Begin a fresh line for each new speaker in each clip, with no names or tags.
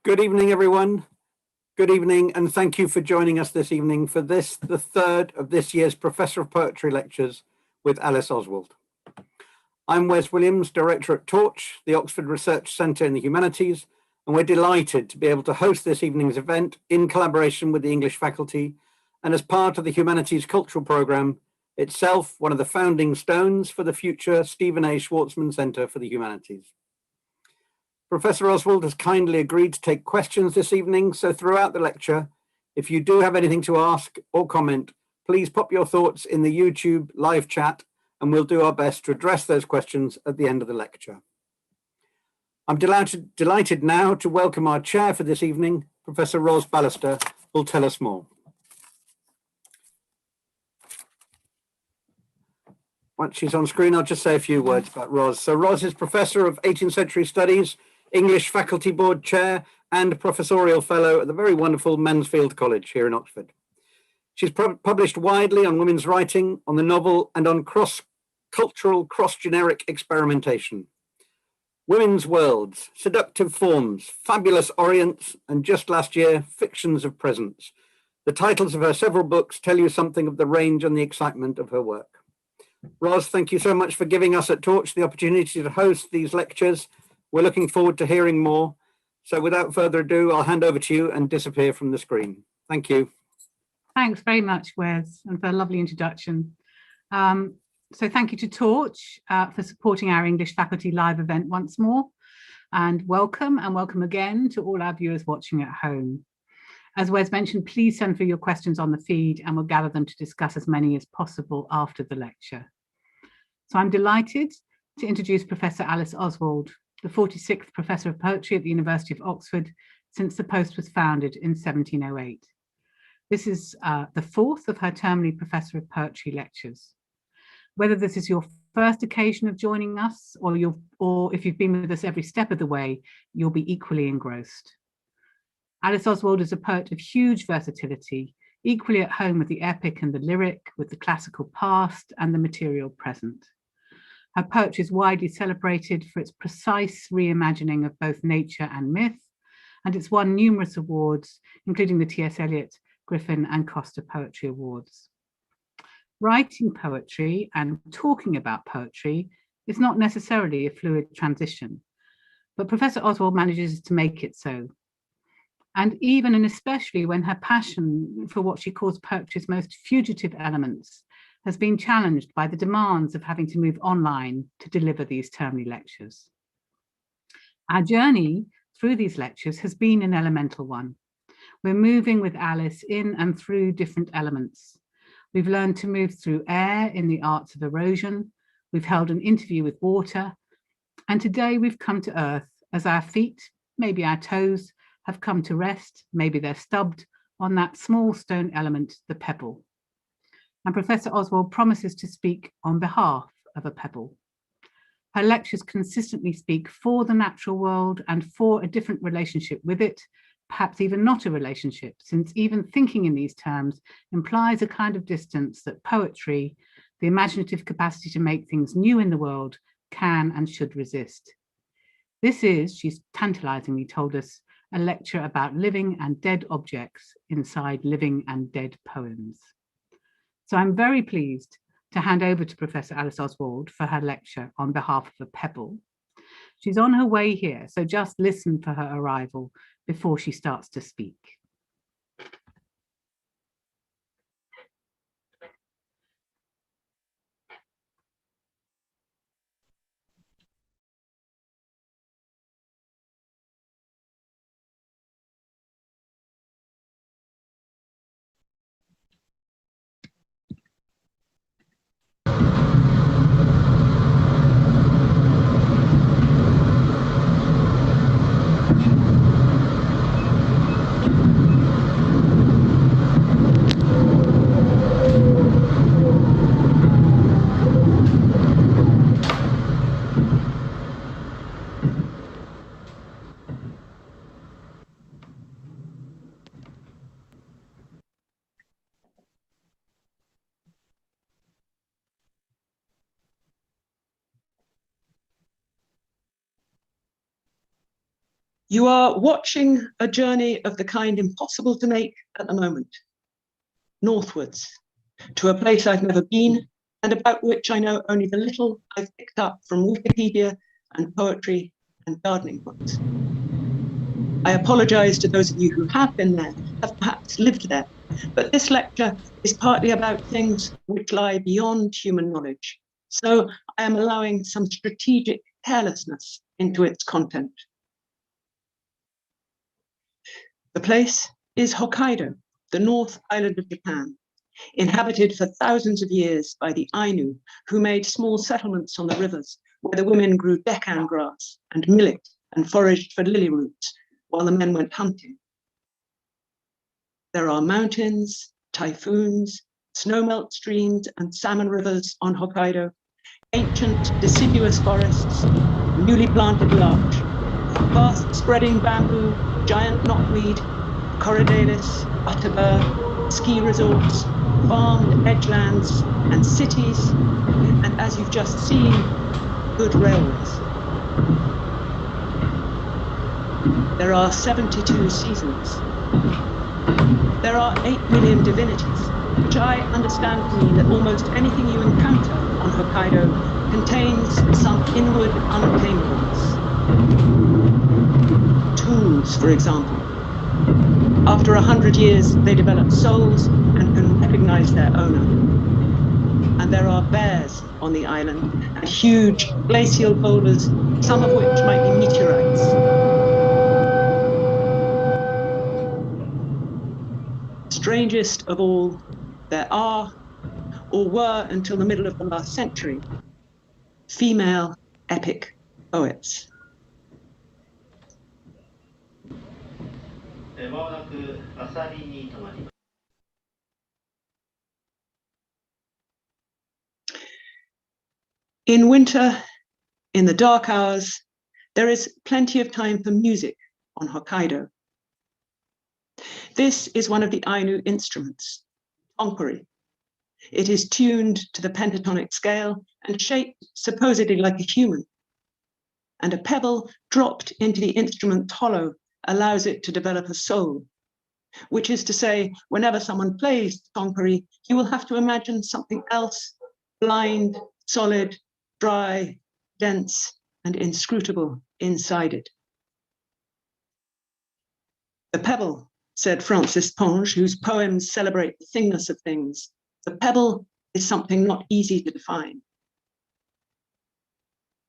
Good evening, everyone. Good evening, and thank you for joining us this evening for the third of this year's Professor of Poetry lectures with Alice Oswald. I'm Wes Williams, Director at Torch, the Oxford Research Centre in the Humanities, and we're delighted to be able to host this evening's event in collaboration with the English faculty and as part of the Humanities Cultural Programme, itself one of the founding stones for the future Stephen A. Schwarzman Centre for the Humanities. Professor Oswald has kindly agreed to take questions this evening, so throughout the lecture, if you do have anything to ask or comment, please pop your thoughts in the YouTube live chat and we'll do our best to address those questions at the end of the lecture. I'm delighted now to welcome our chair for this evening, Professor Ros Ballister, who'll tell us more. Once she's on screen, I'll just say a few words about Ros. So Ros is Professor of 18th Century Studies, English Faculty Board Chair and Professorial Fellow at the very wonderful Mansfield College here in Oxford. She's published widely on women's writing, on the novel and on cross-cultural, cross-generic experimentation. Women's Worlds, Seductive Forms, Fabulous Orients, and just last year, Fictions of Presence. The titles of her several books tell you something of the range and the excitement of her work. Ros, thank you so much for giving us at Torch the opportunity to host these lectures. We're looking forward to hearing more. So without further ado, I'll hand over to you and disappear from the screen. Thank you.
Thanks very much, Wes, and for a lovely introduction. So thank you to Torch for supporting our English faculty live event once more. And welcome again to all our viewers watching at home. As Wes mentioned, please send through your questions on the feed and we'll gather them to discuss as many as possible after the lecture. So I'm delighted to introduce Professor Alice Oswald, the 46th Professor of Poetry at the University of Oxford since the post was founded in 1708. This is the fourth of her termly Professor of Poetry lectures. Whether this is your first occasion of joining us or if you've been with us every step of the way, you'll be equally engrossed. Alice Oswald is a poet of huge versatility, equally at home with the epic and the lyric, with the classical past and the material present. Her poetry is widely celebrated for its precise reimagining of both nature and myth, and it's won numerous awards, including the T.S. Eliot, Griffin and Costa Poetry Awards. Writing poetry and talking about poetry is not necessarily a fluid transition, but Professor Oswald manages to make it so. And even and especially when her passion for what she calls poetry's most fugitive elements has been challenged by the demands of having to move online to deliver these termly lectures. Our journey through these lectures has been an elemental one. We're moving with Alice in and through different elements. We've learned to move through air in the arts of erosion. We've held an interview with water. And today we've come to earth as our feet, maybe our toes, have come to rest, maybe they're stubbed, on that small stone element, the pebble. And Professor Oswald promises to speak on behalf of a pebble. Her lectures consistently speak for the natural world and for a different relationship with it, perhaps even not a relationship, since even thinking in these terms implies a kind of distance that poetry, the imaginative capacity to make things new in the world, can and should resist. This is, she's tantalizingly told us, a lecture about living and dead objects inside living and dead poems. So I'm very pleased to hand over to Professor Alice Oswald for her lecture on behalf of a pebble. She's on her way here, so just listen for her arrival before she starts to speak.
You are watching a journey of the kind impossible to make at the moment, northwards, to a place I've never been and about which I know only the little I've picked up from Wikipedia and poetry and gardening books. I apologize to those of you who have been there, have perhaps lived there, but this lecture is partly about things which lie beyond human knowledge. So I am allowing some strategic carelessness into its content. The place is Hokkaido, the North Island of Japan, inhabited for thousands of years by the Ainu, who made small settlements on the rivers, where the women grew deccan grass and millet and foraged for lily roots, while the men went hunting. There are mountains, typhoons, snowmelt streams and salmon rivers on Hokkaido, ancient deciduous forests, newly planted larch, fast-spreading bamboo, giant knotweed, corydalus, butterbur, ski resorts, farmed edgelands, and cities, and as you've just seen, good railways. There are 72 seasons. There are 8 million divinities, which I understand to mean that almost anything you encounter on Hokkaido contains some inward untamableness. Tools, for example. After 100 years, they develop souls and can recognize their owner. And there are bears on the island and huge glacial boulders, some of which might be meteorites. Strangest of all, there are, or were until the middle of the last century, female epic poets. In winter, in the dark hours, there is plenty of time for music on Hokkaido. This is one of the Ainu instruments, tonkari. It is tuned to the pentatonic scale and shaped supposedly like a human. And a pebble dropped into the instrument's hollow allows it to develop a soul, which is to say, whenever someone plays tonkari, you will have to imagine something else, blind, solid, dry, dense, and inscrutable inside it. The pebble, said Francis Ponge, whose poems celebrate the thingness of things, the pebble is something not easy to define.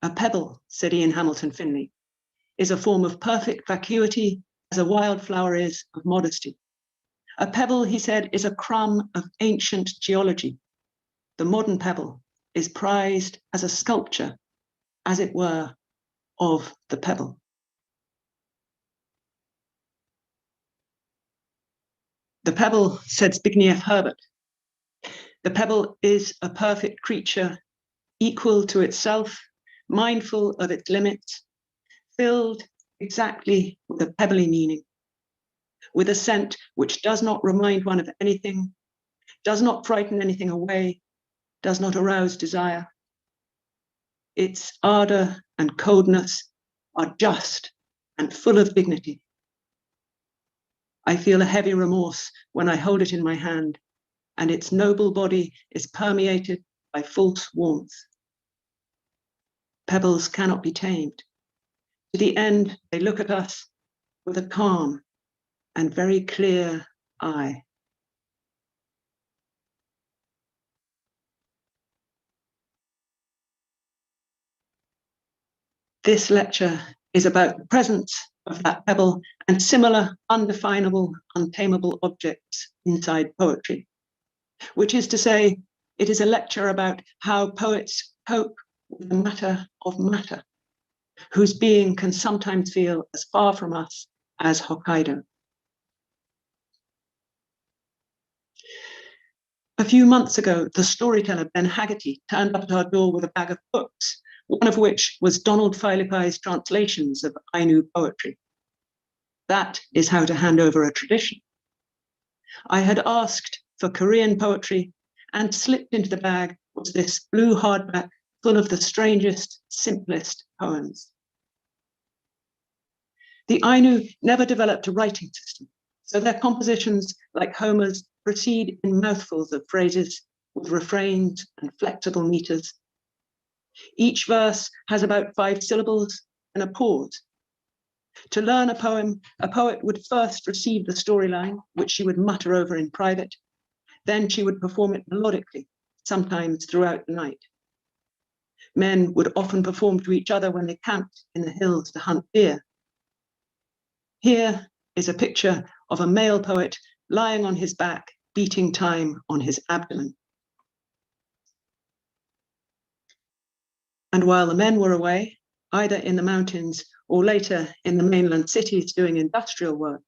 A pebble, said Ian Hamilton Finley, is a form of perfect vacuity as a wildflower is of modesty. A pebble, he said, is a crumb of ancient geology. The modern pebble is prized as a sculpture, as it were, of the pebble. The pebble, said Zbigniew Herbert, the pebble is a perfect creature, equal to itself, mindful of its limits, filled exactly with a pebbly meaning, with a scent which does not remind one of anything, does not frighten anything away, does not arouse desire. Its ardor and coldness are just and full of dignity. I feel a heavy remorse when I hold it in my hand, and its noble body is permeated by false warmth. Pebbles cannot be tamed. To the end, they look at us with a calm and very clear eye. This lecture is about the presence of that pebble and similar undefinable, untamable objects inside poetry, which is to say, it is a lecture about how poets cope with the matter of matter, whose being can sometimes feel as far from us as Hokkaido. A few months ago, the storyteller Ben Haggerty turned up at our door with a bag of books, one of which was Donald Philippai's translations of Ainu poetry. That is how to hand over a tradition. I had asked for Korean poetry, and slipped into the bag was this blue hardback full of the strangest, simplest poems. The Ainu never developed a writing system, so their compositions, like Homer's, proceed in mouthfuls of phrases with refrains and flexible meters. Each verse has about 5 syllables and a pause. To learn a poem, a poet would first receive the storyline, which she would mutter over in private. Then she would perform it melodically, sometimes throughout the night. Men would often perform to each other when they camped in the hills to hunt deer. Here is a picture of a male poet lying on his back, beating time on his abdomen. And while the men were away, either in the mountains or later in the mainland cities doing industrial work,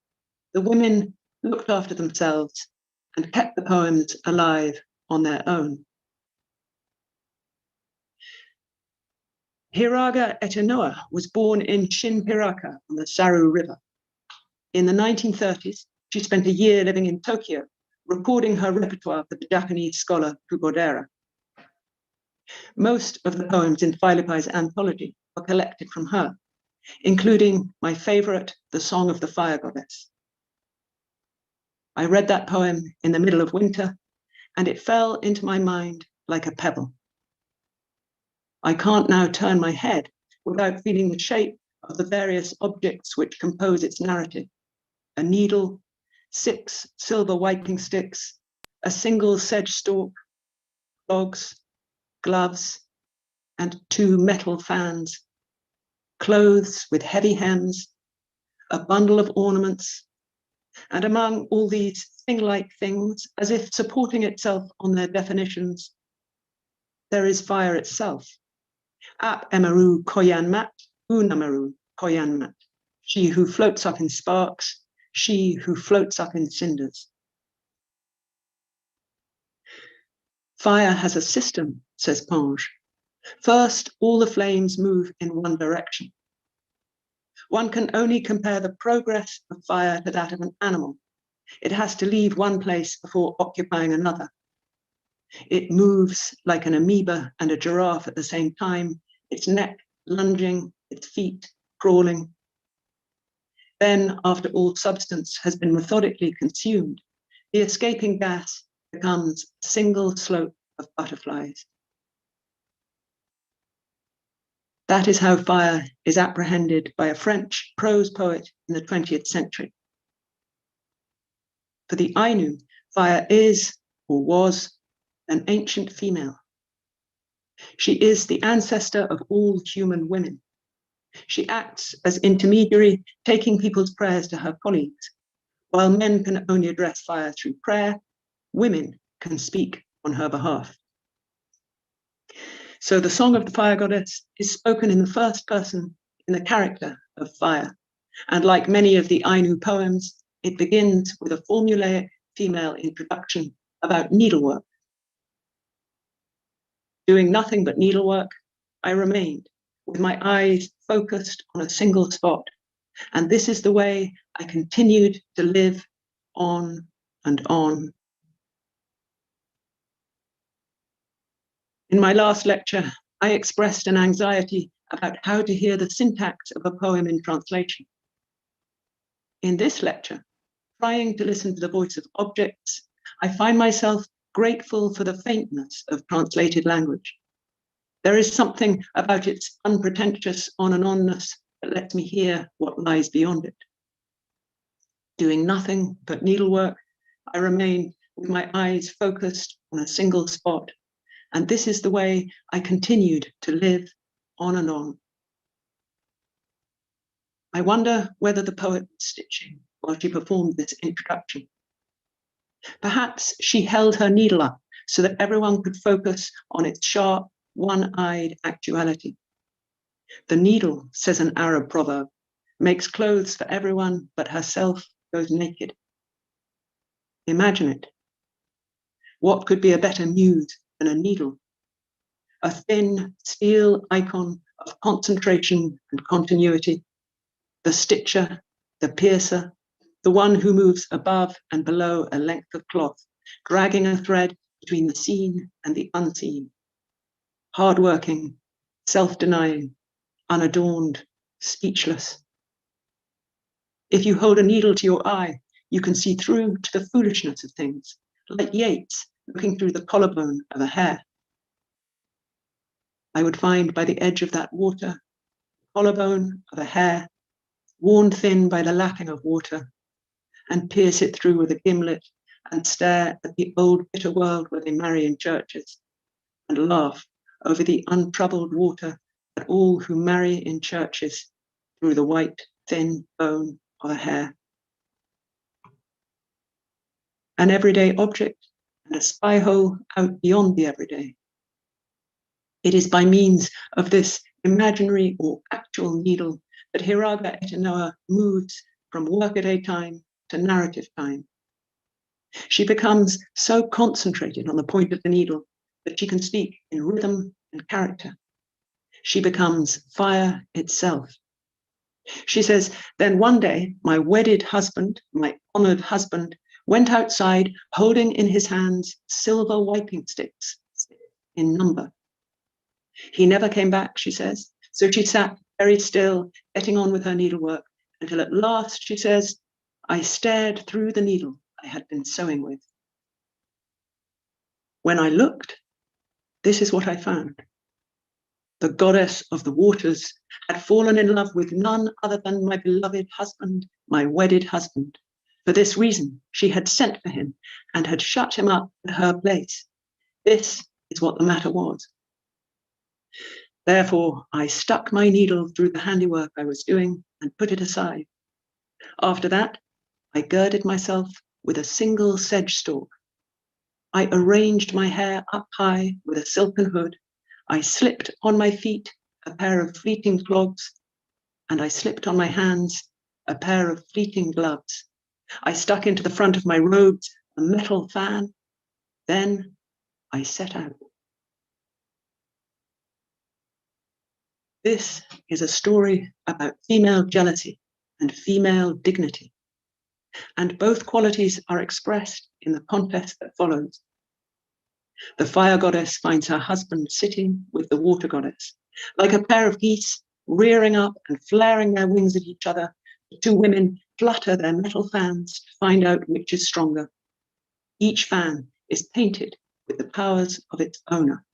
the women looked after themselves and kept the poems alive on their own. Hiraga Etta was born in Shinpiraka on the Saru River. In the 1930s, she spent a year living in Tokyo, recording her repertoire for the Japanese scholar Kubodera. Most of the poems in Finley's anthology are collected from her, including my favorite, The Song of the Fire Goddess. I read that poem in the middle of winter, and it fell into my mind like a pebble. I can't now turn my head without feeling the shape of the various objects which compose its narrative: a needle, 6 silver wiping sticks, a single sedge stalk, dogs, gloves, and 2 metal fans, clothes with heavy hems, a bundle of ornaments, and among all these thing-like things, as if supporting itself on their definitions, there is fire itself. Ap Emeru Koyan Mat, Unamaru Koyan Mat, she who floats up in sparks, she who floats up in cinders. Fire has a system, says Pange. First, all the flames move in one direction. One can only compare the progress of fire to that of an animal. It has to leave one place before occupying another. It moves like an amoeba and a giraffe at the same time, its neck lunging, its feet crawling. Then, after all substance has been methodically consumed, the escaping gas becomes a single slope of butterflies. That is how fire is apprehended by a French prose poet in the 20th century. For the Ainu, fire is, or was, an ancient female. She is the ancestor of all human women. She acts as intermediary, taking people's prayers to her colleagues. While men can only address fire through prayer, women can speak on her behalf. So the Song of the Fire Goddess is spoken in the first person in the character of fire. And like many of the Ainu poems, it begins with a formulaic female introduction about needlework. Doing nothing but needlework, I remained with my eyes focused on a single spot. And this is the way I continued to live on and on. In my last lecture, I expressed an anxiety about how to hear the syntax of a poem in translation. In this lecture, trying to listen to the voice of objects, I find myself grateful for the faintness of translated language. There is something about its unpretentious on and onness that lets me hear what lies beyond it. Doing nothing but needlework, I remained with my eyes focused on a single spot. And this is the way I continued to live on and on. I wonder whether the poet was stitching while she performed this introduction. Perhaps she held her needle up so that everyone could focus on its sharp, one-eyed actuality. The needle, says an Arab proverb, makes clothes for everyone but herself goes naked. Imagine it. What could be a better muse than a needle? A thin steel icon of concentration and continuity, the stitcher, the piercer, the one who moves above and below a length of cloth, dragging a thread between the seen and the unseen. Hardworking, self-denying, unadorned, speechless. If you hold a needle to your eye, you can see through to the foolishness of things, like Yeats looking through the collarbone of a hare. I would find by the edge of that water, collarbone of a hare, worn thin by the lapping of water, and pierce it through with a gimlet and stare at the old bitter world where they marry in churches, and laugh over the untroubled water at all who marry in churches through the white, thin bone of a hare. An everyday object and a spy hole out beyond the everyday. It is by means of this imaginary or actual needle that Hiraga Etta moves from workaday time to narrative time. She becomes so concentrated on the point of the needle that she can speak in rhythm and character. She becomes fire itself. She says, then one day, my wedded husband, my honored husband, went outside holding in his hands silver wiping sticks in number. He never came back, she says, so she sat very still, getting on with her needlework, until at last, she says, I stared through the needle I had been sewing with. When I looked, this is what I found. The goddess of the waters had fallen in love with none other than my beloved husband, my wedded husband. For this reason, she had sent for him and had shut him up at her place. This is what the matter was. Therefore, I stuck my needle through the handiwork I was doing and put it aside. After that, I girded myself with a single sedge stalk. I arranged my hair up high with a silken hood. I slipped on my feet a pair of fleeting clogs, and I slipped on my hands a pair of fleeting gloves. I stuck into the front of my robes a metal fan. Then I set out. This is a story about female jealousy and female dignity, and both qualities are expressed in the contest that follows. The fire goddess finds her husband sitting with the water goddess. Like a pair of geese rearing up and flaring their wings at each other, the two women flutter their metal fans to find out which is stronger. Each fan is painted with the powers of its owner.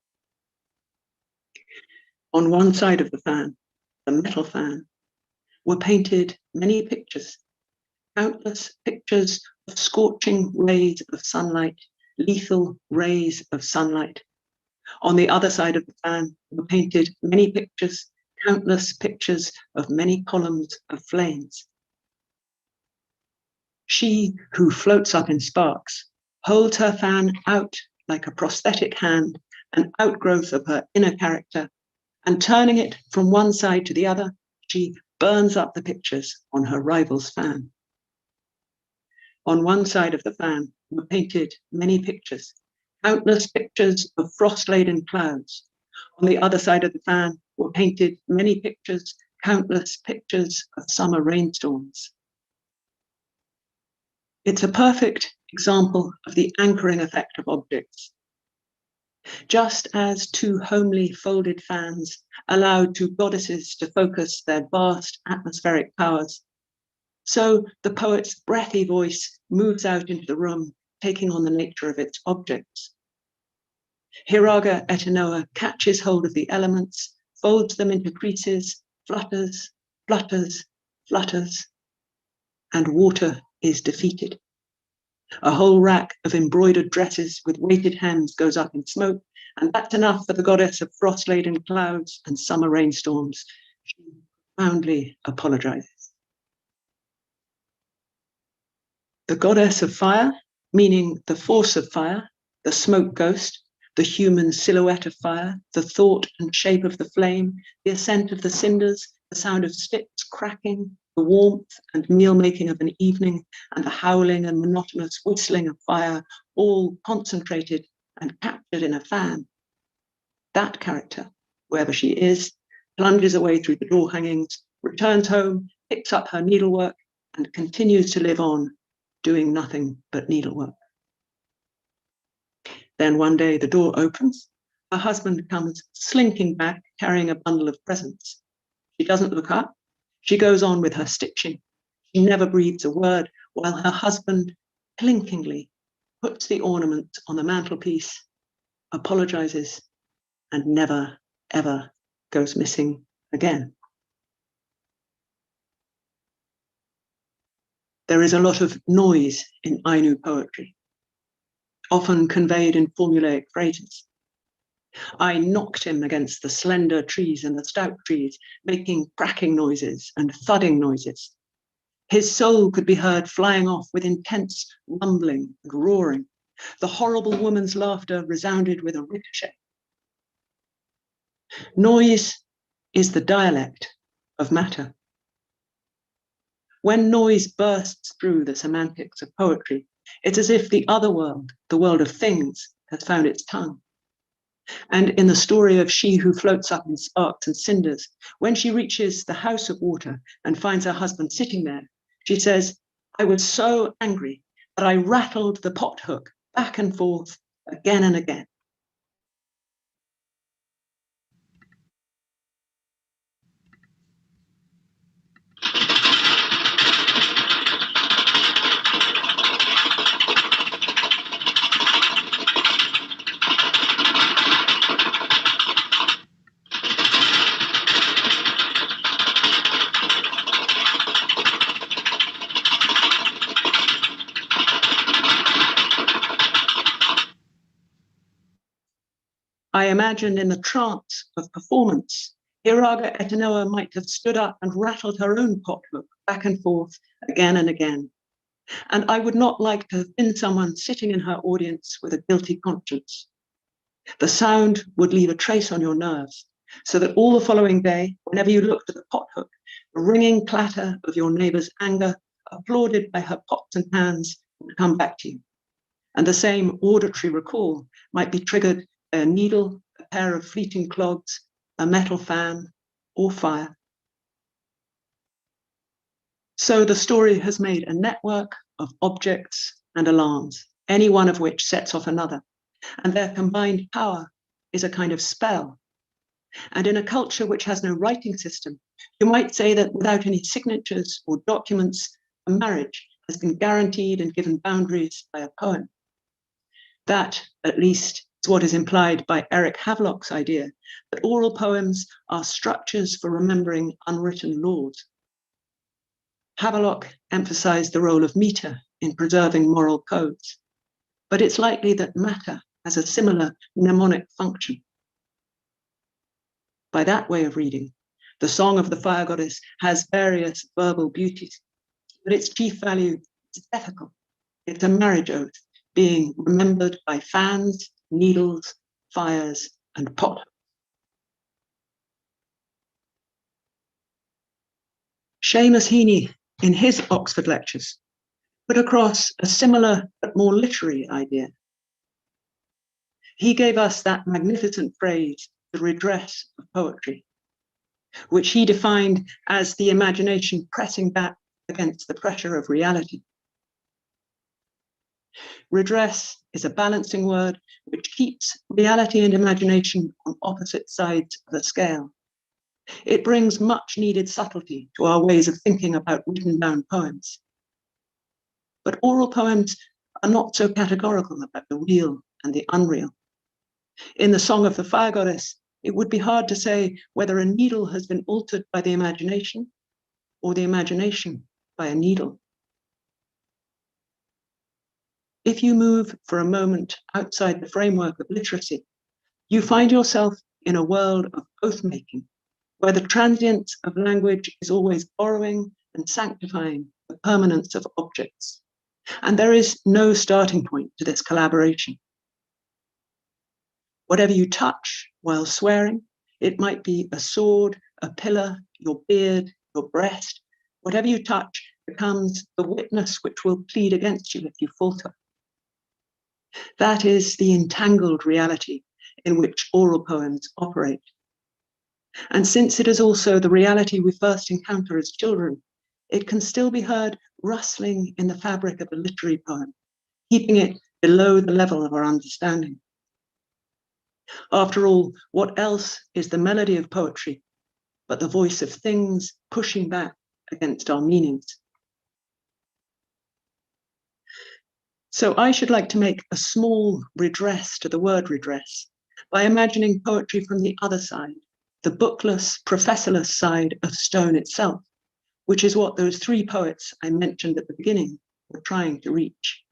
On one side of the fan, the metal fan, were painted many pictures, countless pictures of scorching rays of sunlight, lethal rays of sunlight. On the other side of the fan were painted many pictures, countless pictures of many columns of flames. She who floats up in sparks holds her fan out like a prosthetic hand, an outgrowth of her inner character, and turning it from one side to the other, she burns up the pictures on her rival's fan. On one side of the fan were painted many pictures, countless pictures of frost-laden clouds. On the other side of the fan were painted many pictures, countless pictures of summer rainstorms. It's a perfect example of the anchoring effect of objects. Just as two homely folded fans allowed two goddesses to focus their vast atmospheric powers, so the poet's breathy voice moves out into the room, taking on the nature of its objects. Hiraga Etta catches hold of the elements, folds them into creases, flutters, flutters, flutters, and water is defeated. A whole rack of embroidered dresses with weighted hems goes up in smoke, and that's enough for the goddess of frost-laden clouds and summer rainstorms. She profoundly apologizes. The goddess of fire, meaning the force of fire, the smoke ghost, the human silhouette of fire, the thought and shape of the flame, the ascent of the cinders, the sound of sticks cracking, the warmth and meal-making of an evening, and the howling and monotonous whistling of fire, all concentrated and captured in a fan. That character, wherever she is, plunges away through the door hangings, returns home, picks up her needlework, and continues to live on, doing nothing but needlework. Then one day the door opens. Her husband comes slinking back, carrying a bundle of presents. She doesn't look up. She goes on with her stitching. She never breathes a word while her husband clinkingly puts the ornament on the mantelpiece, apologizes, and never, ever goes missing again. There is a lot of noise in Ainu poetry, often conveyed in formulaic phrases. I knocked him against the slender trees and the stout trees, making cracking noises and thudding noises. His soul could be heard flying off with intense rumbling and roaring. The horrible woman's laughter resounded with a ricochet. Noise is the dialect of matter. When noise bursts through the semantics of poetry, it's as if the other world, the world of things, has found its tongue. And in the story of she who floats up in sparks and cinders, when she reaches the house of water and finds her husband sitting there, she says, I was so angry that I rattled the pot hook back and forth again and again. I imagine in the trance of performance, Hiraga Etta might have stood up and rattled her own pot hook back and forth again and again. And I would not like to have been someone sitting in her audience with a guilty conscience. The sound would leave a trace on your nerves, so that all the following day, whenever you looked at the pot hook, the ringing clatter of your neighbour's anger, applauded by her pots and pans, would come back to you. And the same auditory recall might be triggered by a needle, a pair of fleeting clogs, a metal fan, or fire. So the story has made a network of objects and alarms, any one of which sets off another, and their combined power is a kind of spell. And in a culture which has no writing system, you might say that without any signatures or documents, a marriage has been guaranteed and given boundaries by a poem. That, at least, is what is implied by Eric Havelock's idea that oral poems are structures for remembering unwritten laws. Havelock emphasized the role of meter in preserving moral codes, but it's likely that matter has a similar mnemonic function. By that way of reading, the Song of the Fire Goddess has various verbal beauties, but its chief value is ethical. It's a marriage oath being remembered by fans, needles, fires, and pot. Seamus Heaney, in his Oxford lectures, put across a similar but more literary idea. He gave us that magnificent phrase, the redress of poetry, which he defined as the imagination pressing back against the pressure of reality. Redress is a balancing word which keeps reality and imagination on opposite sides of the scale. It brings much needed subtlety to our ways of thinking about written down poems. But oral poems are not so categorical about the real and the unreal. In the Song of the Fire Goddess, it would be hard to say whether a needle has been altered by the imagination or the imagination by a needle. If you move for a moment outside the framework of literacy, you find yourself in a world of oath-making, where the transience of language is always borrowing and sanctifying the permanence of objects. And there is no starting point to this collaboration. Whatever you touch while swearing, it might be a sword, a pillar, your beard, your breast, whatever you touch becomes the witness which will plead against you if you falter. That is the entangled reality in which oral poems operate. And since it is also the reality we first encounter as children, it can still be heard rustling in the fabric of a literary poem, keeping it below the level of our understanding. After all, what else is the melody of poetry but the voice of things pushing back against our meanings? So I should like to make a small redress to the word redress by imagining poetry from the other side, the bookless, professorless side of stone itself, which is what those three poets I mentioned at the beginning were trying to reach.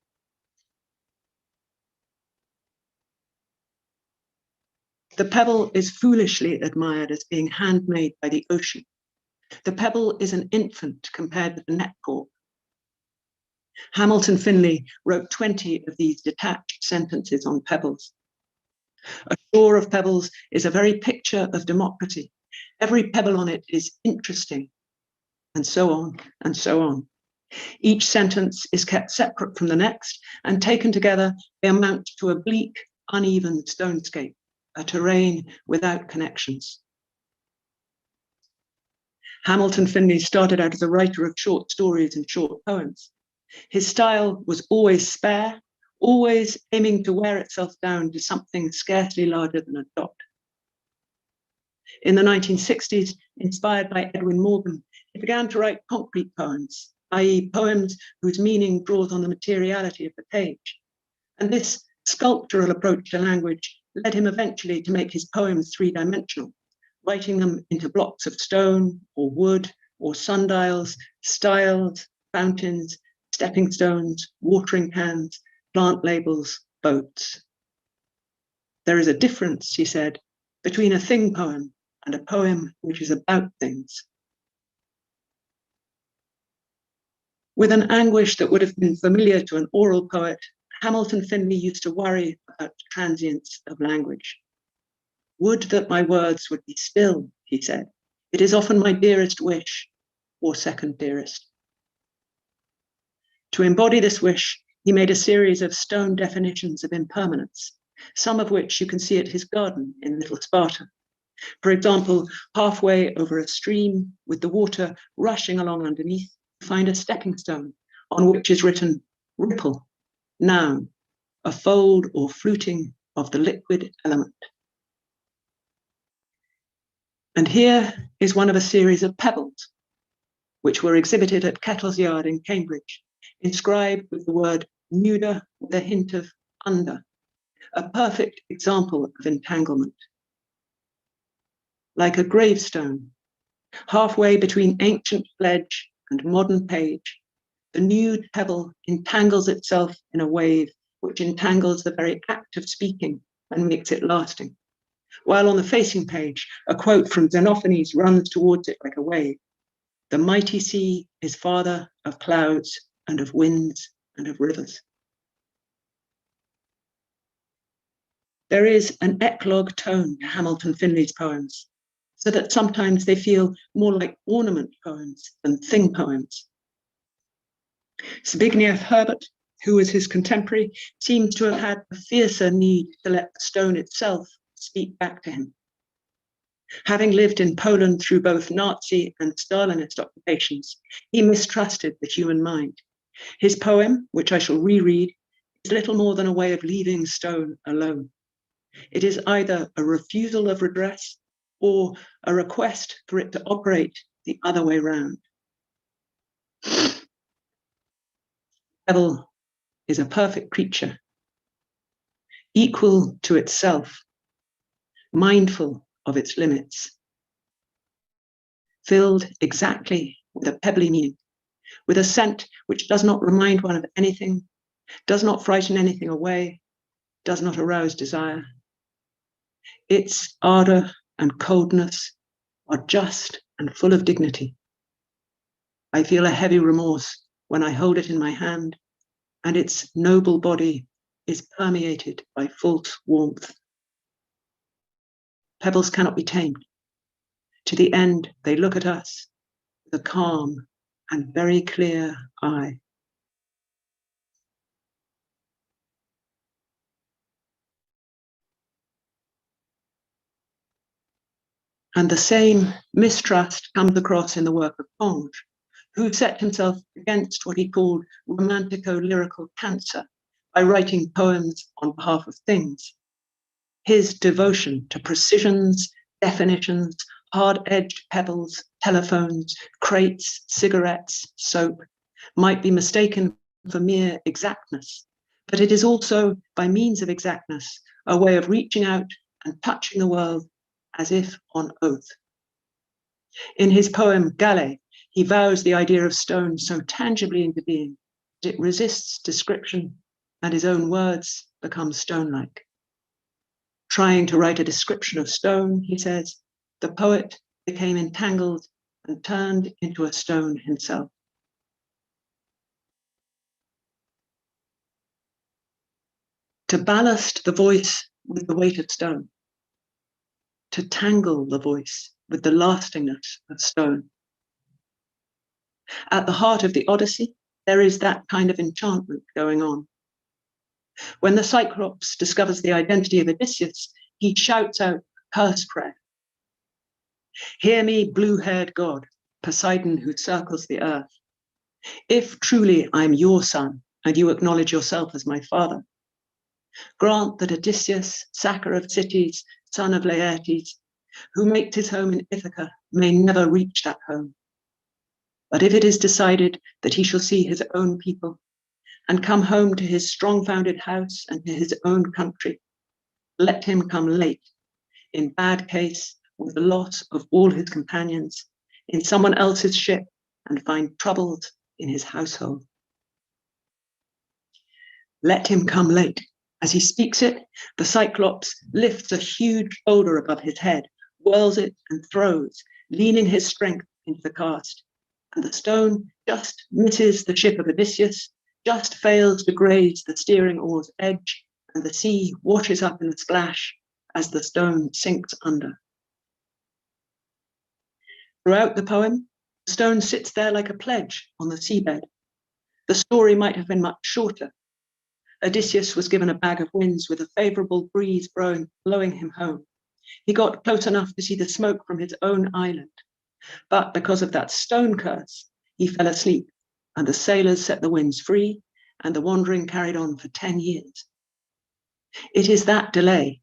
The pebble is foolishly admired as being handmade by the ocean. The pebble is an infant compared with the net cork. Hamilton Finley wrote 20 of these detached sentences on pebbles. A shore of pebbles is a very picture of democracy. Every pebble on it is interesting, and so on, and so on. Each sentence is kept separate from the next, and taken together, they amount to a bleak, uneven stonescape, a terrain without connections. Hamilton Finley started out as a writer of short stories and short poems. His style was always spare, always aiming to wear itself down to something scarcely larger than a dot. In the 1960s, inspired by Edwin Morgan, he began to write concrete poems, i.e. poems whose meaning draws on the materiality of the page. And this sculptural approach to language led him eventually to make his poems three-dimensional, writing them into blocks of stone or wood or sundials, stiles, fountains, stepping stones, watering cans, plant labels, boats. There is a difference, he said, between a thing poem and a poem which is about things. With an anguish that would have been familiar to an oral poet, Hamilton Finley used to worry about the transience of language. Would that my words would be still, he said. It is often my dearest wish, or second dearest. To embody this wish, he made a series of stone definitions of impermanence, some of which you can see at his garden in Little Sparta. For example, halfway over a stream with the water rushing along underneath, you find a stepping stone on which is written ripple, noun, a fold or fluting of the liquid element. And here is one of a series of pebbles, which were exhibited at Kettle's Yard in Cambridge, inscribed with the word nuda with a hint of under, a perfect example of entanglement. Like a gravestone, halfway between ancient pledge and modern page, the nude pebble entangles itself in a wave which entangles the very act of speaking and makes it lasting. While on the facing page, a quote from Xenophanes runs towards it like a wave. The mighty sea is father of clouds and of winds and of rivers. There is an eclogue tone to Hamilton Finley's poems, so that sometimes they feel more like ornament poems than thing poems. Zbigniew Herbert, who was his contemporary, seems to have had a fiercer need to let the stone itself speak back to him. Having lived in Poland through both Nazi and Stalinist occupations, he mistrusted the human mind. His poem, which I shall reread, is little more than a way of leaving stone alone. It is either a refusal of redress or a request for it to operate the other way round. Pebble is a perfect creature, equal to itself, mindful of its limits, filled exactly with a pebbly meaning, with a scent which does not remind one of anything, does not frighten anything away, does not arouse desire. Its ardor and coldness are just and full of dignity. I feel a heavy remorse when I hold it in my hand, and its noble body is permeated by false warmth. Pebbles cannot be tamed. To the end, they look at us with a calm and very clear eye. And the same mistrust comes across in the work of Ponge, who set himself against what he called romantico-lyrical cancer by writing poems on behalf of things. His devotion to precisions, definitions, hard-edged pebbles, telephones, crates, cigarettes, soap, might be mistaken for mere exactness, but it is also, by means of exactness, a way of reaching out and touching the world as if on oath. In his poem Gale, he vows the idea of stone so tangibly into being that it resists description and his own words become stone-like. Trying to write a description of stone, he says, the poet became entangled and turned into a stone himself. To ballast the voice with the weight of stone, to tangle the voice with the lastingness of stone. At the heart of the Odyssey, there is that kind of enchantment going on. When the Cyclops discovers the identity of Odysseus, he shouts out a curse prayer. Hear me, blue-haired god, Poseidon who circles the earth. If truly I'm your son, and you acknowledge yourself as my father, grant that Odysseus, sacker of cities, son of Laertes, who makes his home in Ithaca, may never reach that home. But if it is decided that he shall see his own people and come home to his strong-founded house and to his own country, let him come late, in bad case with the loss of all his companions, in someone else's ship, and find troubles in his household. Let him come late. As he speaks it, the Cyclops lifts a huge boulder above his head, whirls it and throws, leaning his strength into the cast. And the stone just misses the ship of Odysseus, just fails to graze the steering oar's edge, and the sea washes up in a splash as the stone sinks under. Throughout the poem, the stone sits there like a pledge on the seabed. The story might have been much shorter. Odysseus was given a bag of winds with a favourable breeze blowing him home. He got close enough to see the smoke from his own island. But because of that stone curse, he fell asleep, and the sailors set the winds free, and the wandering carried on for 10 years. It is that delay,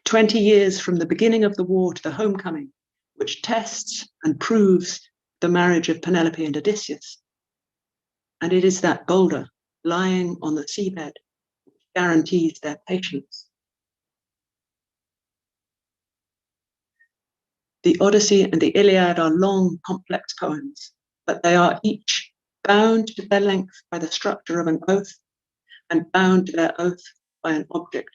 20 years from the beginning of the war to the homecoming, which tests and proves the marriage of Penelope and Odysseus. And it is that boulder lying on the seabed which guarantees their patience. The Odyssey and the Iliad are long, complex poems, but they are each bound to their length by the structure of an oath and bound to their oath by an object.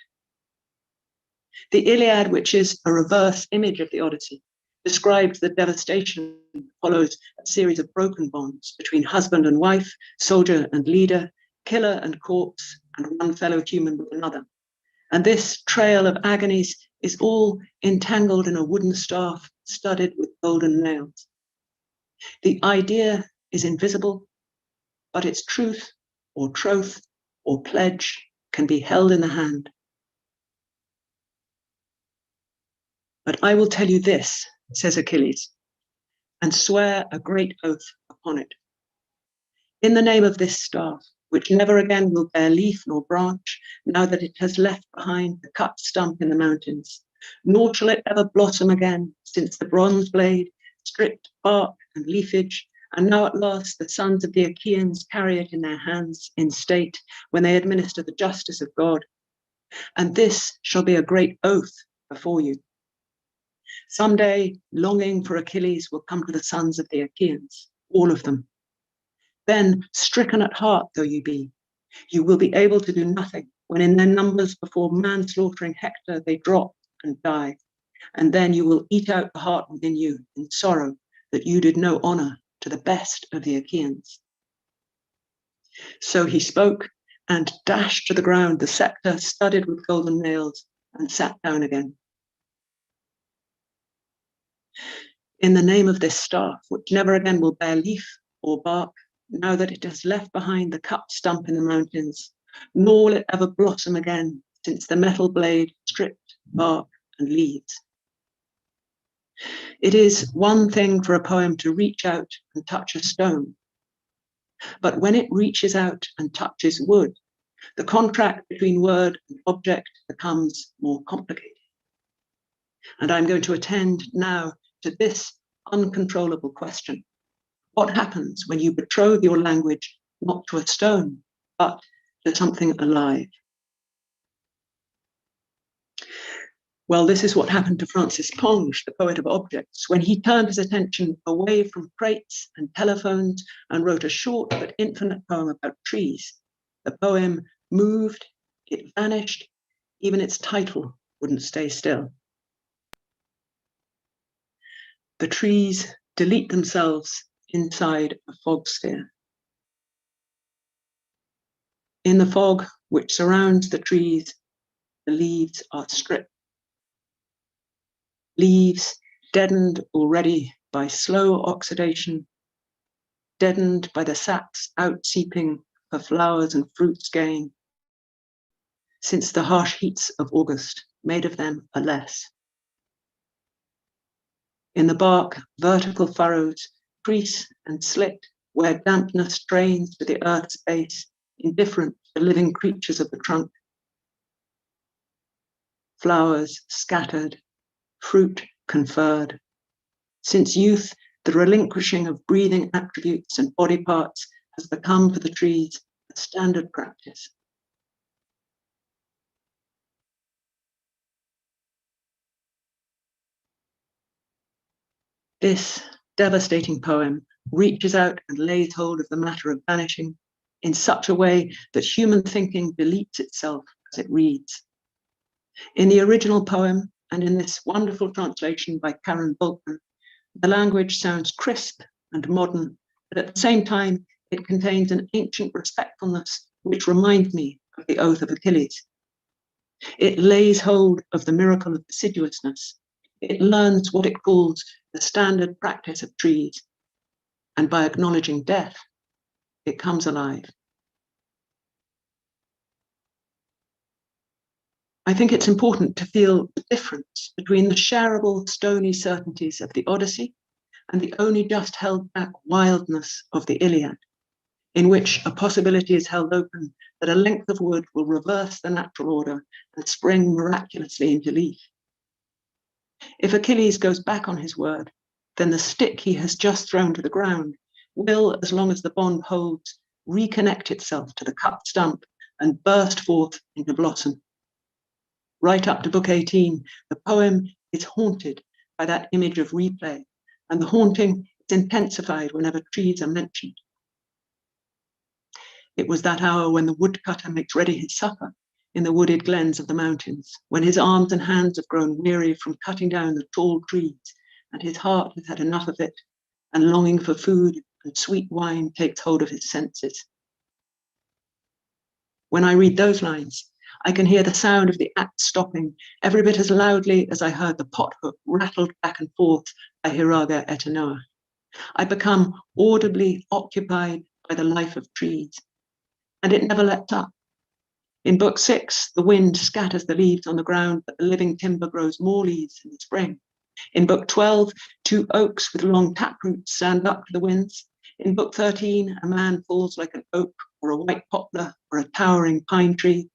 The Iliad, which is a reverse image of the Odyssey, describes the devastation that follows a series of broken bonds between husband and wife, soldier and leader, killer and corpse, and one fellow human with another. And this trail of agonies is all entangled in a wooden staff studded with golden nails. The idea is invisible, but its truth or troth or pledge can be held in the hand. But I will tell you this, says Achilles, and swear a great oath upon it. In the name of this staff, which never again will bear leaf nor branch, now that it has left behind the cut stump in the mountains, nor shall it ever blossom again, since the bronze blade stripped bark and leafage, and now at last the sons of the Achaeans carry it in their hands in state when they administer the justice of God. And this shall be a great oath before you. Someday, longing for Achilles will come to the sons of the Achaeans, all of them. Then, stricken at heart though you be, you will be able to do nothing when in their numbers before manslaughtering Hector they drop and die. And then you will eat out the heart within you in sorrow that you did no honour to the best of the Achaeans. So he spoke and dashed to the ground the sceptre studded with golden nails and sat down again. In the name of this staff, which never again will bear leaf or bark, now that it has left behind the cut stump in the mountains, nor will it ever blossom again, since the metal blade stripped bark and leaves. It is one thing for a poem to reach out and touch a stone, but when it reaches out and touches wood, the contract between word and object becomes more complicated. And I'm going to attend now to this uncontrollable question. What happens when you betroth your language not to a stone, but to something alive. Well, this is what happened to Francis Ponge, the poet of objects, when he turned his attention away from crates and telephones and wrote a short but infinite poem about trees. The poem moved, it vanished, even its title wouldn't stay still. The trees delete themselves inside a fog sphere. In the fog which surrounds the trees, the leaves are stripped. Leaves deadened already by slow oxidation, deadened by the saps out-seeping for flowers and fruits gain, since the harsh heats of August made of them a less. In the bark, vertical furrows crease and slit where dampness drains to the earth's base, indifferent to living creatures of the trunk. Flowers scattered, fruit conferred. Since youth, the relinquishing of breathing attributes and body parts has become for the trees a standard practice. This devastating poem reaches out and lays hold of the matter of vanishing in such a way that human thinking deletes itself as it reads. In the original poem, and in this wonderful translation by Karen Volkman, the language sounds crisp and modern, but at the same time, it contains an ancient respectfulness which reminds me of the oath of Achilles. It lays hold of the miracle of deciduousness. It learns what it calls the standard practice of trees, and by acknowledging death, it comes alive. I think it's important to feel the difference between the shareable stony certainties of the Odyssey and the only just held back wildness of the Iliad, in which a possibility is held open that a length of wood will reverse the natural order and spring miraculously into leaf. If Achilles goes back on his word, then the stick he has just thrown to the ground will, as long as the bond holds, reconnect itself to the cut stump and burst forth into blossom. Right up to book 18, the poem is haunted by that image of replay, and the haunting is intensified whenever trees are mentioned. It was that hour when the woodcutter makes ready his supper in the wooded glens of the mountains, when his arms and hands have grown weary from cutting down the tall trees, and his heart has had enough of it, and longing for food and sweet wine takes hold of his senses. When I read those lines, I can hear the sound of the axe stopping every bit as loudly as I heard the pothook rattled back and forth by Hiraga, Etta. I become audibly occupied by the life of trees, and it never lets up. In book 6, the wind scatters the leaves on the ground, but the living timber grows more leaves in the spring. In book 12, 2 oaks with long taproots stand up to the winds. In book 13, a man falls like an oak or a white poplar or a towering pine tree.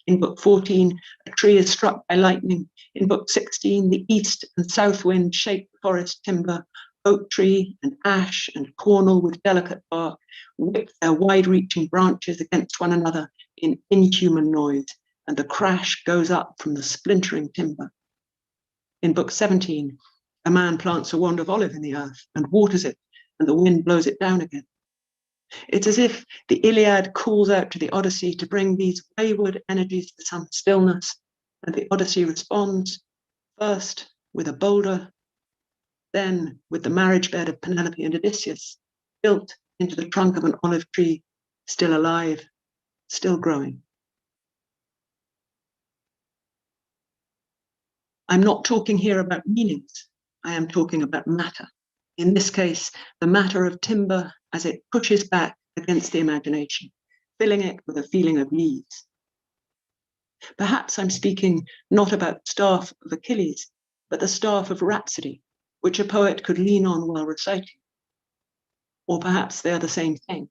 In book 14, a tree is struck by lightning. In book 16, the east and south wind shake the forest timber. Oak tree and ash and cornel with delicate bark whip their wide-reaching branches against one another in inhuman noise, and the crash goes up from the splintering timber. In book 17, a man plants a wand of olive in the earth and waters it, and the wind blows it down again. It's as if the Iliad calls out to the Odyssey to bring these wayward energies to some stillness, and the Odyssey responds, first with a boulder, then with the marriage bed of Penelope and Odysseus, built into the trunk of an olive tree, still alive, still growing. I'm not talking here about meanings, I am talking about matter. In this case, the matter of timber as it pushes back against the imagination, filling it with a feeling of leaves. Perhaps I'm speaking not about the staff of Achilles, but the staff of rhapsody, which a poet could lean on while reciting. Or perhaps they are the same thing.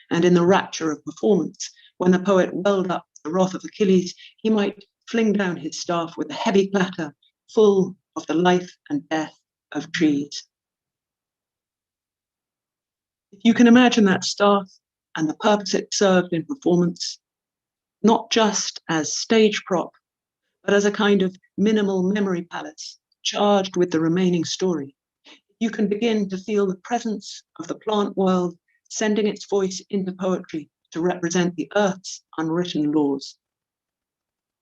And in the rapture of performance, when the poet welled up the wrath of Achilles, he might fling down his staff with a heavy clatter, full of the life and death of trees. If you can imagine that staff and the purpose it served in performance, not just as stage prop, but as a kind of minimal memory palace charged with the remaining story. You can begin to feel the presence of the plant world sending its voice into poetry to represent the earth's unwritten laws.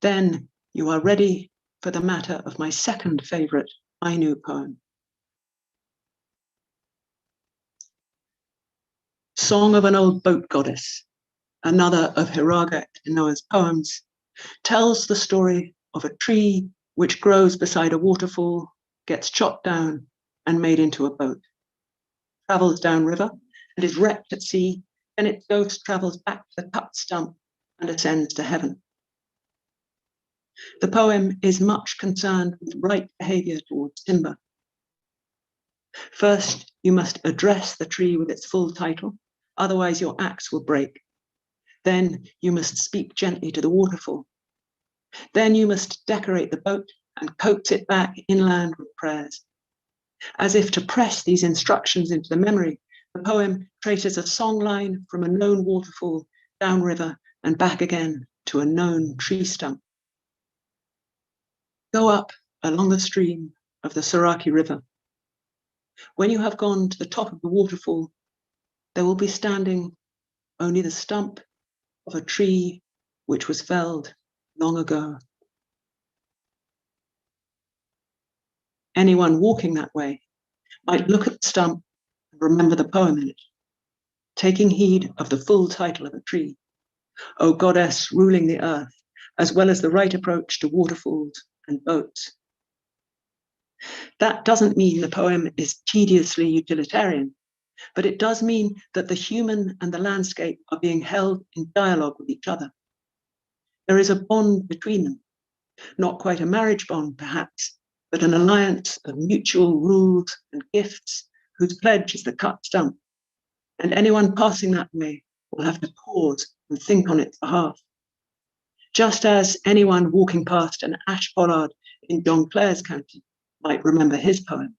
Then you are ready for the matter of my second favorite Ainu poem. Song of an Old Boat Goddess, another of Hiraga Inoa's poems, tells the story of a tree which grows beside a waterfall, gets chopped down and made into a boat, travels downriver and is wrecked at sea, then its ghost travels back to the cut stump and ascends to heaven. The poem is much concerned with right behavior towards timber. First, you must address the tree with its full title, otherwise your axe will break. Then you must speak gently to the waterfall. Then you must decorate the boat and coax it back inland with prayers. As if to press these instructions into the memory, the poem traces a songline from a known waterfall downriver and back again to a known tree stump. Go up along the stream of the Saraki River. When you have gone to the top of the waterfall, there will be standing only the stump of a tree which was felled long ago. Anyone walking that way might look at the stump and remember the poem in it, taking heed of the full title of a tree, O goddess ruling the earth, as well as the right approach to waterfalls and boats. That doesn't mean the poem is tediously utilitarian, but it does mean that the human and the landscape are being held in dialogue with each other. There is a bond between them, not quite a marriage bond perhaps, but an alliance of mutual rules and gifts whose pledge is the cut stump, and anyone passing that way will have to pause and think on its behalf. Just as anyone walking past an ash pollard in John Clare's county might remember his poem.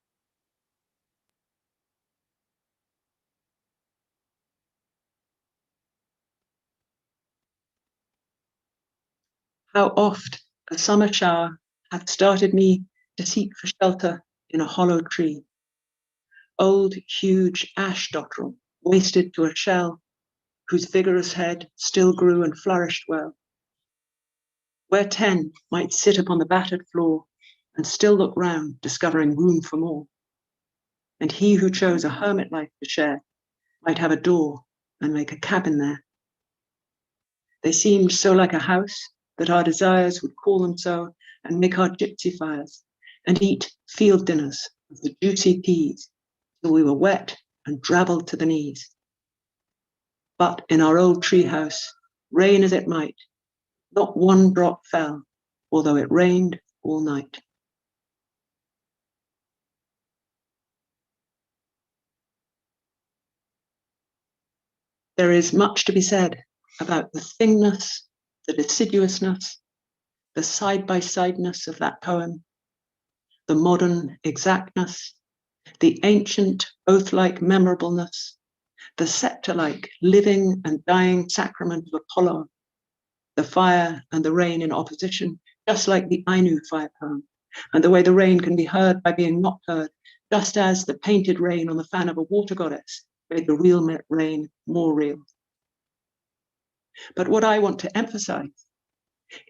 How oft a summer shower hath started me to seek for shelter in a hollow tree. Old, huge ash dotterel, wasted to a shell, whose vigorous head still grew and flourished well. Where 10 might sit upon the battered floor and still look round, discovering room for more. And he who chose a hermit life to share might have a door and make a cabin there. They seemed so like a house that our desires would call them so and make our gypsy fires and eat field dinners of the juicy peas till we were wet and drabbled to the knees. But in our old tree house, rain as it might, not one drop fell, although it rained all night. There is much to be said about the thingness, the deciduousness, the side-by-sideness of that poem, the modern exactness, the ancient oath-like memorableness, the scepter-like living and dying sacrament of Apollo, the fire and the rain in opposition, just like the Ainu fire poem, and the way the rain can be heard by being not heard, just as the painted rain on the fan of a water goddess made the real rain more real. But what I want to emphasize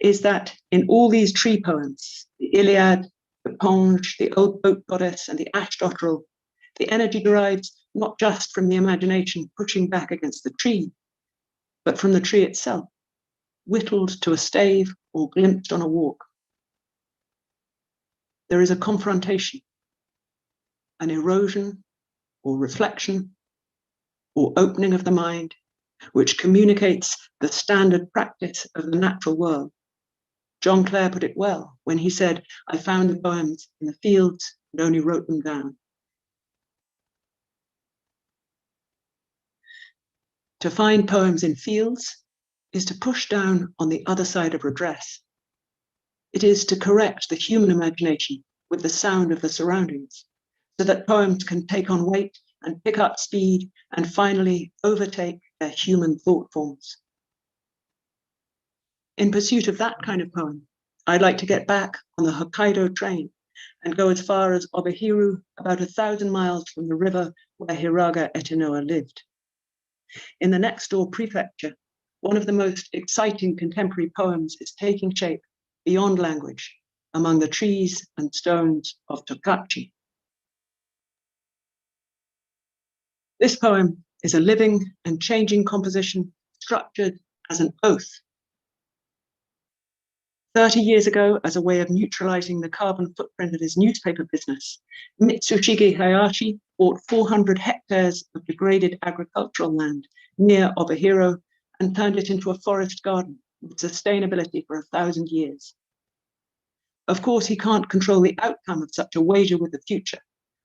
is that in all these tree poems, the Iliad, the Ponge, the Old Boat Goddess, and the Ash Dotterel, the energy derives not just from the imagination pushing back against the tree, but from the tree itself, whittled to a stave or glimpsed on a walk. There is a confrontation, an erosion or reflection or opening of the mind, which communicates the standard practice of the natural world. John Clare put it well when he said, I found the poems in the fields and only wrote them down. To find poems in fields is to push down on the other side of redress. It is to correct the human imagination with the sound of the surroundings, so that poems can take on weight and pick up speed and finally overtake their human thought forms. in pursuit of that kind of poem, I'd like to get back on the Hokkaido train and go as far as Obahiru, about 1,000 miles from the river where Hiraga Etanoa lived. In the next door prefecture, one of the most exciting contemporary poems is taking shape beyond language, among the trees and stones of Tokachi. This poem is a living and changing composition structured as an oath. 30 years ago, as a way of neutralizing the carbon footprint of his newspaper business, Mitsushige Hayashi bought 400 hectares of degraded agricultural land near Obahiro and turned it into a forest garden with sustainability for 1,000 years. Of course, he can't control the outcome of such a wager with the future,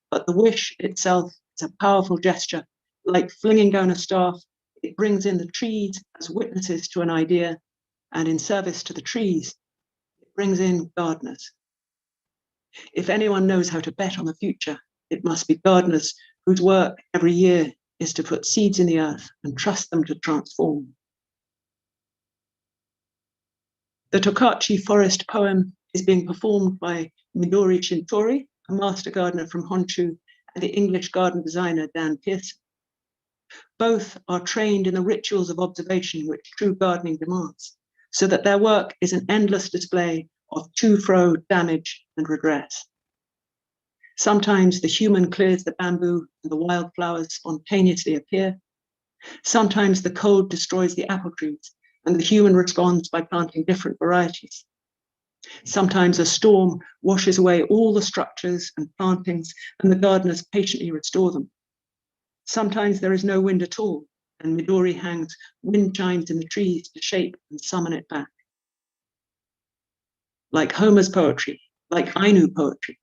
but the wish itself is a powerful gesture. Like flinging down a staff, it brings in the trees as witnesses to an idea, and in service to the trees, it brings in gardeners. If anyone knows how to bet on the future, it must be gardeners whose work every year is to put seeds in the earth and trust them to transform. The Tokachi forest poem is being performed by Midori Shintori, a master gardener from Honshu, and the English garden designer Dan Pearson. Both are trained in the rituals of observation which true gardening demands, so that their work is an endless display of to-fro damage and redress. Sometimes the human clears the bamboo and the wildflowers spontaneously appear. Sometimes the cold destroys the apple trees and the human responds by planting different varieties. Sometimes a storm washes away all the structures and plantings and the gardeners patiently restore them. Sometimes there is no wind at all, and Midori hangs wind chimes in the trees to shape and summon it back. Like Homer's poetry, like Ainu poetry,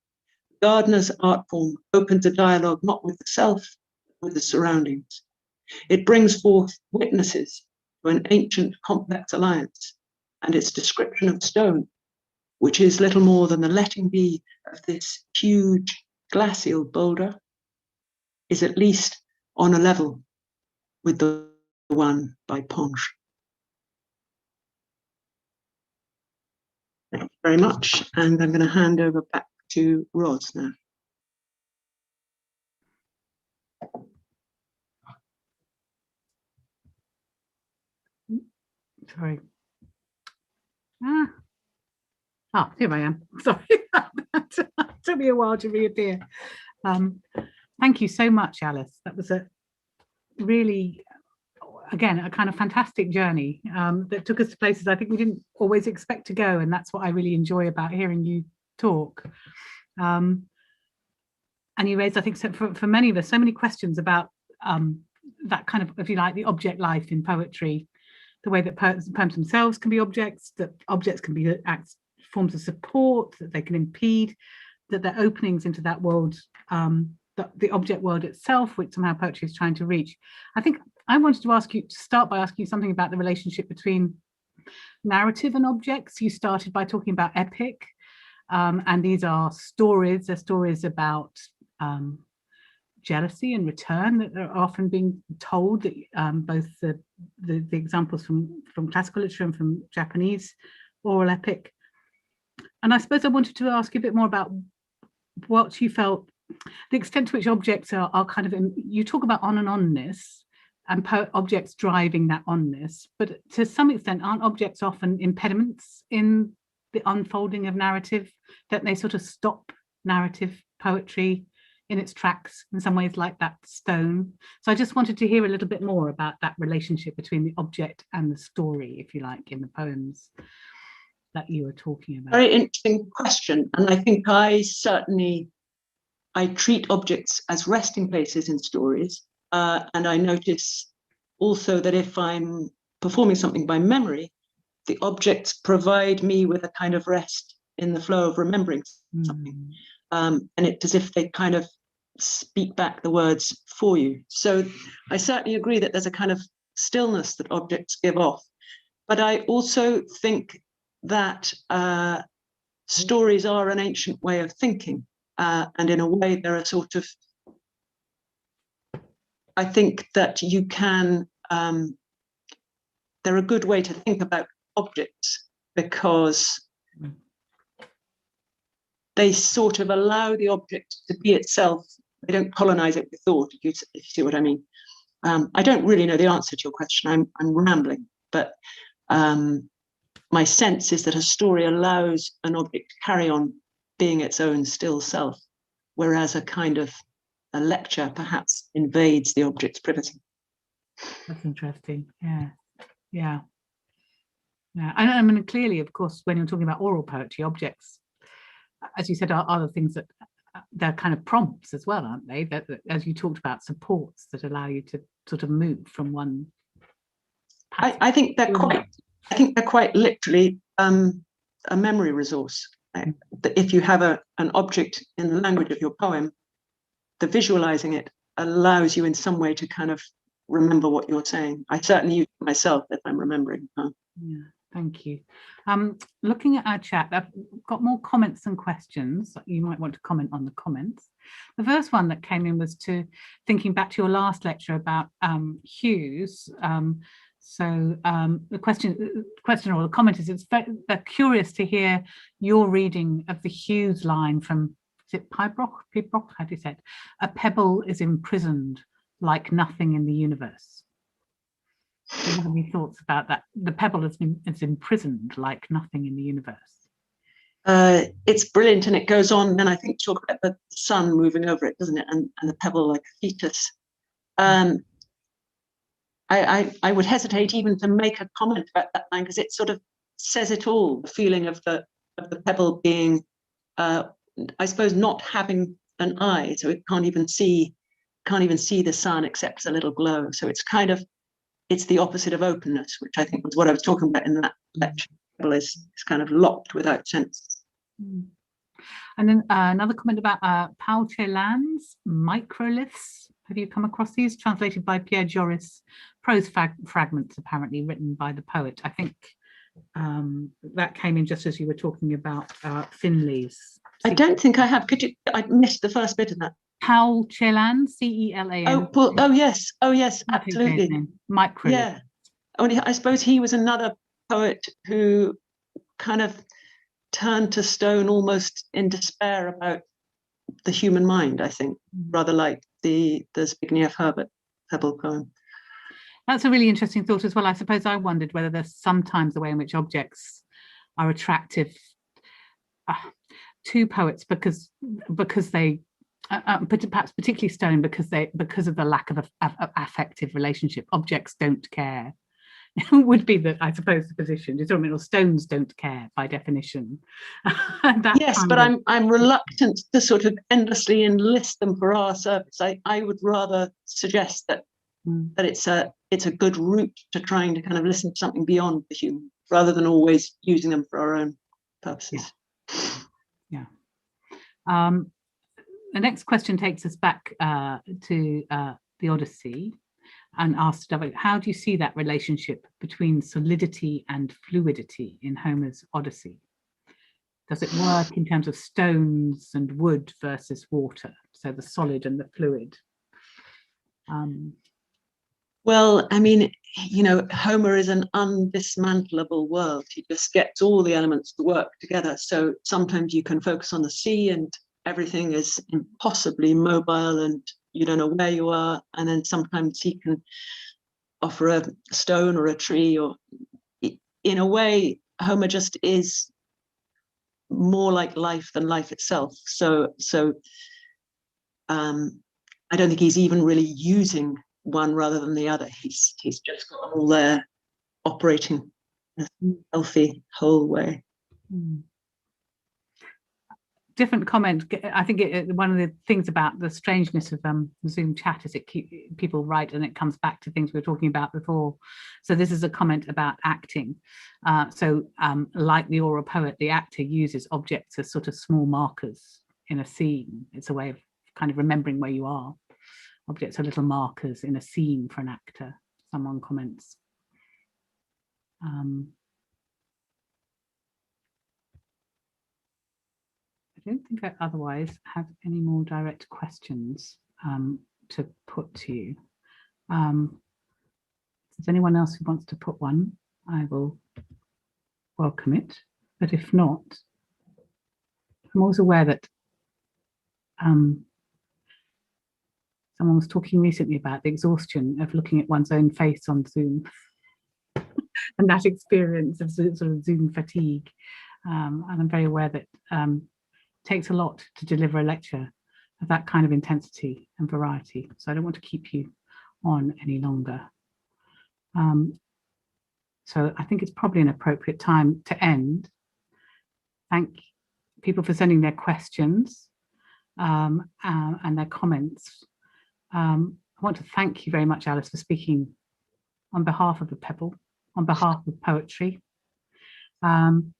the gardener's art form opens a dialogue not with the self, but with the surroundings. It brings forth witnesses to an ancient complex alliance, and its description of stone, which is little more than the letting be of this huge glacial boulder, is at least on a level with the one by Ponge. Thank you very much, and I'm going to hand over back to Ros now.
Sorry. Here I am. Sorry. It took me a while to reappear. Thank you so much, Alice. That was a really, again, a kind of fantastic journey that took us to places I think we didn't always expect to go. And that's what I really enjoy about hearing you talk. And you raised, I think, for many of us, so many questions about that kind of, if you like, the object life in poetry, the way that poems themselves can be objects, that objects can be forms of support, that they can impede, that they're openings into that world, the object world itself, which somehow poetry is trying to reach. I think I wanted to ask you, to start by asking you something about the relationship between narrative and objects. You started by talking about epic, and these are stories. They're stories about jealousy and return that are often being told, that both the examples from classical literature and from Japanese oral epic. And I suppose I wanted to ask you a bit more about what you felt, the extent to which objects are kind of, you talk about on and onness, and objects driving that onness, but to some extent, aren't objects often impediments in the unfolding of narrative, that they sort of stop narrative poetry in its tracks in some ways, like that stone? So I just wanted to hear a little bit more about that relationship between the object and the story, if you like, in the poems that you were talking about.
Very interesting question. And I think I treat objects as resting places in stories. And I notice also that if I'm performing something by memory, the objects provide me with a kind of rest in the flow of remembering something. And it's as if they kind of speak back the words for you. So I certainly agree that there's a kind of stillness that objects give off. But I also think that stories are an ancient way of thinking. And in a way, they're a sort of, I think that you can, they're a good way to think about objects because they sort of allow the object to be itself. They don't colonize it with thought, if you see what I mean. I don't really know the answer to your question. I'm rambling, but my sense is that a story allows an object to carry on being its own still self, whereas a lecture perhaps invades the object's privacy.
That's interesting. Yeah. And I mean, clearly, of course, when you're talking about oral poetry, objects, as you said, are the things that they're kind of prompts as well, aren't they? That, as you talked about, supports that allow you to sort of move from one.
I think they're quite literally a memory resource. If you have an object in the language of your poem, the visualizing it allows you in some way to kind of remember what you're saying. I certainly use it myself if I'm remembering.
Yeah, thank you. Looking at our chat, I've got more comments and questions. You might want to comment on the comments. The first one that came in was thinking back to your last lecture about hues. The question or the comment is, they're curious to hear your reading of the Hughes line from, is it Pebble? How do you say it? A pebble is imprisoned like nothing in the universe. Do you have any thoughts about that? The pebble is imprisoned like nothing in the universe.
It's brilliant, and it goes on. Then I think talk about the sun moving over it, doesn't it? And the pebble like a fetus. I would hesitate even to make a comment about that line because it sort of says it all. The feeling of the pebble being, I suppose, not having an eye, so it can't even see the sun except as a little glow. So it's the opposite of openness, which I think was what I was talking about in that lecture. The pebble is kind of locked without sense.
And then another comment about Paul Celan's microliths. Have you come across these? Translated by Pierre Joris, prose fragments apparently written by the poet. I think that came in just as you were talking about Finley's.
I don't think I have. I missed the first bit of that.
Paul Celan, C-E-L-A-N.
Oh yes, absolutely.
Microliths.
Yeah. I suppose he was another poet who kind of turned to stone almost in despair about the human mind, I think, rather like the Zbigniew Herbert Pebble poem.
That's a really interesting thought as well. I suppose I wondered whether there's sometimes the way in which objects are attractive to poets because they perhaps particularly stone because of the lack of affective relationship. Objects don't care. Would be I suppose the position. Or stones don't care by definition.
Yes, but I'm reluctant to sort of endlessly enlist them for our service. I would rather suggest that it's a good route to trying to kind of listen to something beyond the human, rather than always using them for our own purposes.
Yeah. The next question takes us back to the Odyssey. And asked, how do you see that relationship between solidity and fluidity in Homer's Odyssey? Does it work in terms of stones and wood versus water? So the solid and the fluid.
Well, I mean, Homer is an undismantlable world. He just gets all the elements to work together. So sometimes you can focus on the sea and everything is impossibly mobile and you don't know where you are, and then sometimes he can offer a stone or a tree, or in a way Homer just is more like life than life itself. So I don't think he's even really using one rather than the other. He's just got all there operating in a healthy whole way.
Different comment. I think one of the things about the strangeness of Zoom chat is people write and it comes back to things we were talking about before. So this is a comment about acting. Like the oral poet, the actor uses objects as sort of small markers in a scene. It's a way of kind of remembering where you are. Objects are little markers in a scene for an actor. Someone comments. I don't think I otherwise have any more direct questions to put to you. If there's anyone else who wants to put one, I will welcome it. But if not, I'm always aware that someone was talking recently about the exhaustion of looking at one's own face on Zoom and that experience of sort of Zoom fatigue. And I'm very aware that it takes a lot to deliver a lecture of that kind of intensity and variety. So I don't want to keep you on any longer. So I think it's probably an appropriate time to end. Thank people for sending their questions and their comments. I want to thank you very much, Alice, for speaking on behalf of the Pebble, on behalf of poetry. And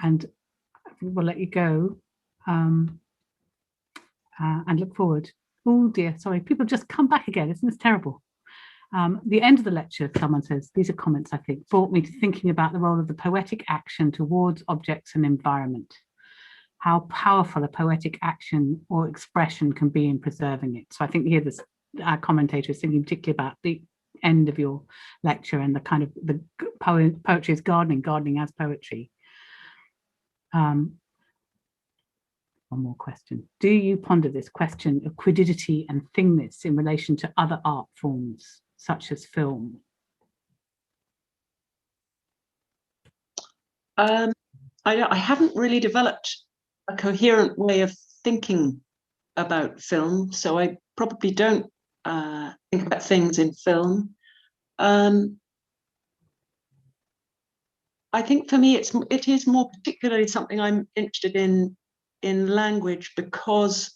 I think we'll let you go and look forward. Oh dear, sorry, people just come back again. Isn't this terrible? The end of the lecture, someone says, these are comments, I think, brought me to thinking about the role of the poetic action towards objects and environment, how powerful a poetic action or expression can be in preserving it. So I think here this our commentator is thinking particularly about the end of your lecture and the kind of the poetry is gardening as poetry. One more question. Do you ponder this question of quiddity and thingness in relation to other art forms, such as film?
I haven't really developed a coherent way of thinking about film, so I probably don't think about things in film. I think for me, it is more particularly something I'm interested in language because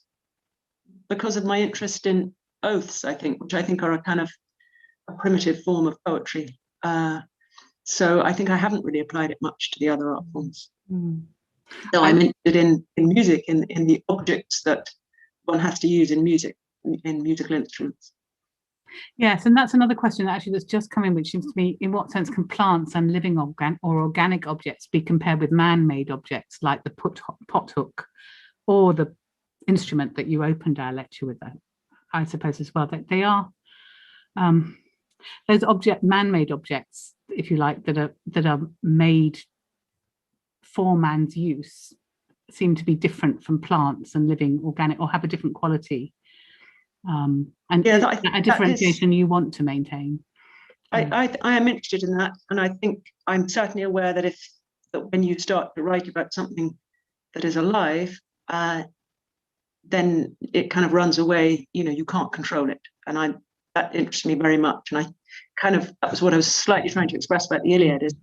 of my interest in oaths, I think, which I think are a kind of a primitive form of poetry. So I think I haven't really applied it much to the other art forms. So I'm interested in music, in the objects that one has to use in music, in musical instruments.
Yes, and that's another question actually that's just come in, which seems to me, in what sense can plants and living or organic objects be compared with man-made objects like the pot hook or the instrument that you opened our lecture with, I suppose as well, that they are those man-made objects, if you like, that are made for man's use, seem to be different from plants and living organic, or have a different quality. And yeah, a differentiation you want to maintain.
I am interested in that, and I think I'm certainly aware that when you start to write about something that is alive, then it kind of runs away. You know, you can't control it, and that interests me very much. And that was what I was slightly trying to express about the Iliad. Is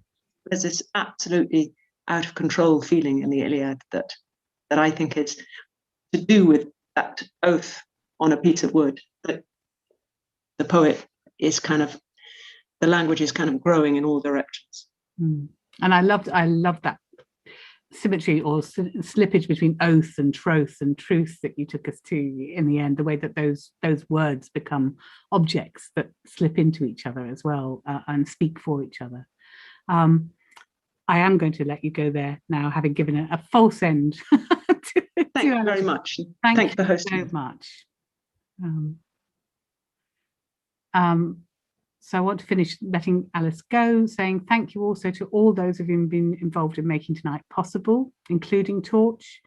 there's this absolutely out of control feeling in the Iliad that I think is to do with that oath on a piece of wood, that the poet is the language is kind of growing in all directions.
And I loved that symmetry or slippage between oath and troth and truth that you took us to in the end, the way that those words become objects that slip into each other as well and speak for each other. I am going to let you go there now, having given a false end.
Thank you very much. Thank you for hosting.
So much. So I want to finish letting Alice go, saying thank you also to all those of you who've been involved in making tonight possible, including Torch,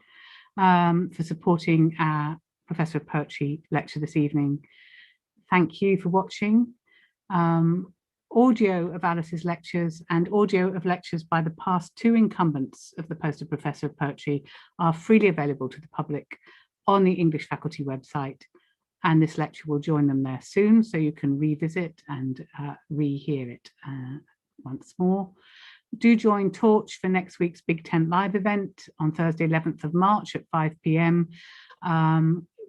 for supporting our Professor of Poetry lecture this evening. Thank you for watching. Audio of Alice's lectures and audio of lectures by the past two incumbents of the post of Professor of Poetry are freely available to the public on the English faculty website, and this lecture will join them there soon, so you can revisit and rehear it once more. Do join Torch for next week's Big Tent Live event on Thursday, 11th of March at 5 p.m.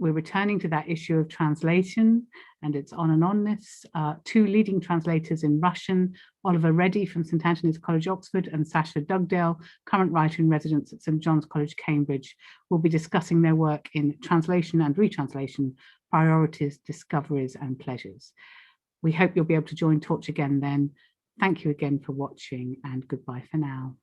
We're returning to that issue of translation, and it's on and on this. Two leading translators in Russian, Oliver Reddy from St Antony's College, Oxford, and Sasha Dugdale, current writer in residence at St John's College, Cambridge, will be discussing their work in translation and retranslation, priorities, discoveries, and pleasures. We hope you'll be able to join Torch again then. Thank you again for watching, and goodbye for now.